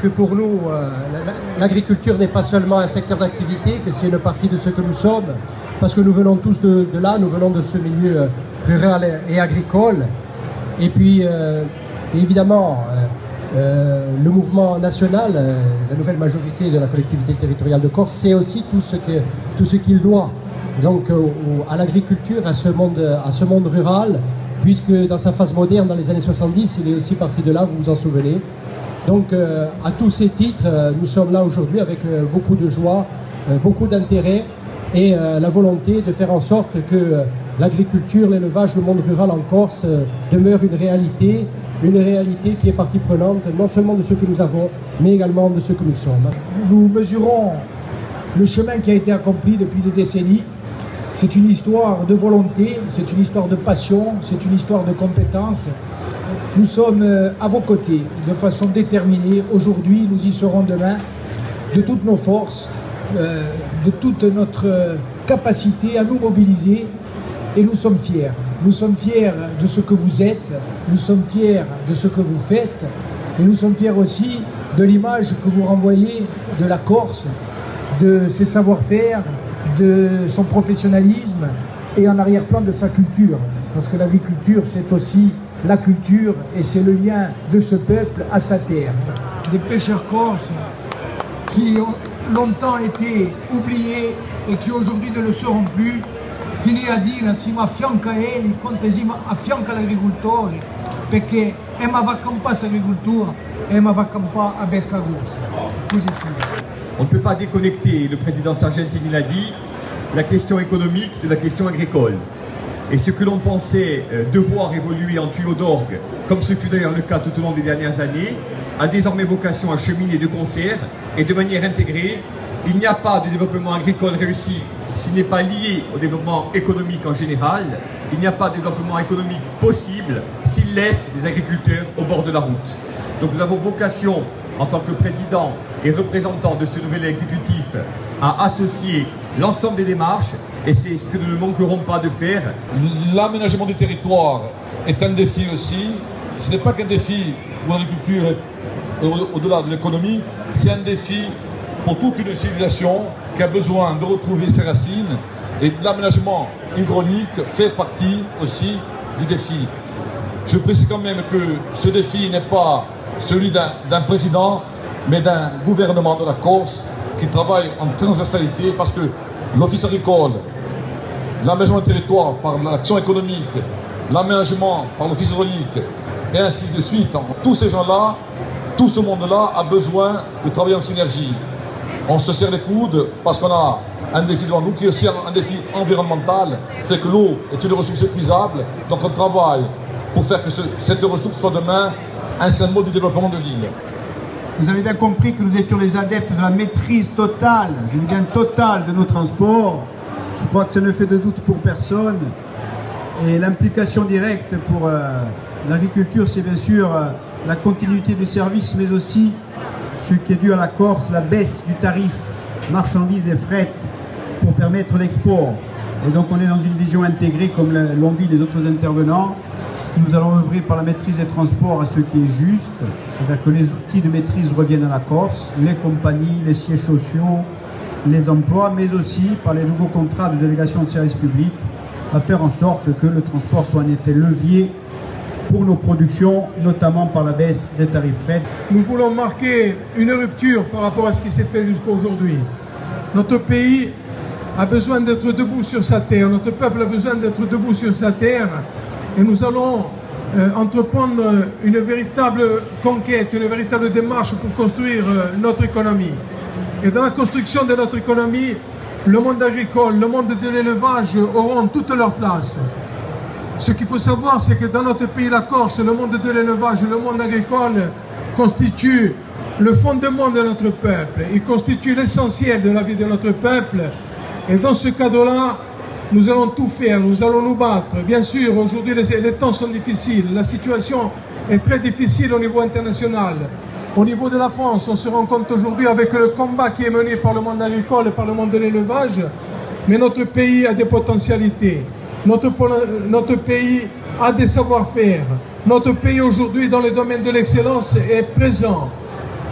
que pour nous, l'agriculture n'est pas seulement un secteur d'activité, que c'est une partie de ce que nous sommes, parce que nous venons tous de là, nous venons de ce milieu rural et agricole. Et puis, évidemment, le mouvement national, la nouvelle majorité de la collectivité territoriale de Corse, c'est aussi tout ce qu'il doit donc, à l'agriculture, à ce monde rural, puisque dans sa phase moderne, dans les années 70, il est aussi parti de là, vous vous en souvenez. Donc, à tous ces titres, nous sommes là aujourd'hui avec beaucoup de joie, beaucoup d'intérêt et la volonté de faire en sorte que l'agriculture, l'élevage, le monde rural en Corse demeure une réalité qui est partie prenante non seulement de ce que nous avons, mais également de ce que nous sommes. Nous mesurons le chemin qui a été accompli depuis des décennies. C'est une histoire de volonté, c'est une histoire de passion, c'est une histoire de compétence. Nous sommes à vos côtés de façon déterminée. Aujourd'hui, nous y serons demain, de toutes nos forces, de toute notre capacité à nous mobiliser. Et nous sommes fiers. Nous sommes fiers de ce que vous êtes, nous sommes fiers de ce que vous faites, et nous sommes fiers aussi de l'image que vous renvoyez de la Corse, de ses savoir-faire, de son professionnalisme et en arrière-plan de sa culture. Parce que l'agriculture, c'est aussi la culture et c'est le lien de ce peuple à sa terre. Des pêcheurs corses qui ont longtemps été oubliés et qui aujourd'hui ne le seront plus. Tiniladi si affianca egli, quanto affianca l'agricoltore, perché Emma va campare l'agricoltura, Emma va campare a Besca Corse. On ne peut pas déconnecter, le président Sargentini l'a dit, la question économique de la question agricole. Et ce que l'on pensait devoir évoluer en tuyau d'orgue, comme ce fut d'ailleurs le cas tout au long des dernières années, a désormais vocation à cheminer de concert et de manière intégrée. Il n'y a pas de développement agricole réussi s'il n'est pas lié au développement économique en général. Il n'y a pas de développement économique possible s'il laisse les agriculteurs au bord de la route. Donc nous avons vocation, en tant que président et représentant de ce nouvel exécutif, à associer l'ensemble des démarches, et c'est ce que nous ne manquerons pas de faire. L'aménagement du territoire est un défi aussi. Ce n'est pas qu'un défi pour l'agriculture au-delà de l'économie, c'est un défi pour toute une civilisation qui a besoin de retrouver ses racines, et l'aménagement hydraulique fait partie aussi du défi. Je précise quand même que ce défi n'est pas celui d'un président, mais d'un gouvernement de la Corse qui travaille en transversalité, parce que l'office agricole, l'aménagement du territoire par l'action économique, l'aménagement par l'office hydraulique, et ainsi de suite, tous ces gens-là, tout ce monde-là a besoin de travailler en synergie. On se serre les coudes parce qu'on a un défi devant nous qui est aussi un défi environnemental, fait que l'eau est une ressource épuisable, donc on travaille pour faire que cette ressource soit demain un symbole du développement de l'île. Vous avez bien compris que nous étions les adeptes de la maîtrise totale, je dis bien totale, de nos transports. Je crois que ça ne fait de doute pour personne. Et l'implication directe pour l'agriculture, c'est bien sûr la continuité des services, mais aussi ce qui est dû à la Corse, la baisse du tarif marchandises et fret pour permettre l'export. Et donc on est dans une vision intégrée, comme l'ont dit les autres intervenants. Nous allons œuvrer par la maîtrise des transports à ce qui est juste, c'est-à-dire que les outils de maîtrise reviennent à la Corse, les compagnies, les sièges sociaux, les emplois, mais aussi par les nouveaux contrats de délégation de services publics, à faire en sorte que le transport soit en effet levier pour nos productions, notamment par la baisse des tarifs fret. Nous voulons marquer une rupture par rapport à ce qui s'est fait jusqu'à aujourd'hui. Notre pays a besoin d'être debout sur sa terre, notre peuple a besoin d'être debout sur sa terre, et nous allons entreprendre une véritable conquête, une véritable démarche pour construire notre économie. Et dans la construction de notre économie, le monde agricole, le monde de l'élevage auront toute leur place. Ce qu'il faut savoir, c'est que dans notre pays, la Corse, le monde de l'élevage, le monde agricole constitue le fondement de notre peuple. Il constitue l'essentiel de la vie de notre peuple. Et dans ce cadre-là, nous allons tout faire, nous allons nous battre. Bien sûr, aujourd'hui, les temps sont difficiles. La situation est très difficile au niveau international. Au niveau de la France, on se rend compte aujourd'hui avec le combat qui est mené par le monde agricole et par le monde de l'élevage. Mais notre pays a des potentialités. Notre pays a des savoir-faire. Notre pays aujourd'hui, dans le domaine de l'excellence, est présent.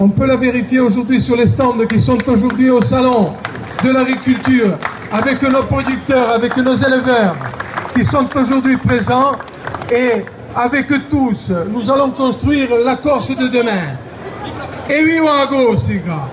On peut la vérifier aujourd'hui sur les stands qui sont aujourd'hui au salon de l'agriculture, avec nos producteurs, avec nos éleveurs qui sont aujourd'hui présents. Et avec tous, nous allons construire la Corse de demain. Et viva Corsica!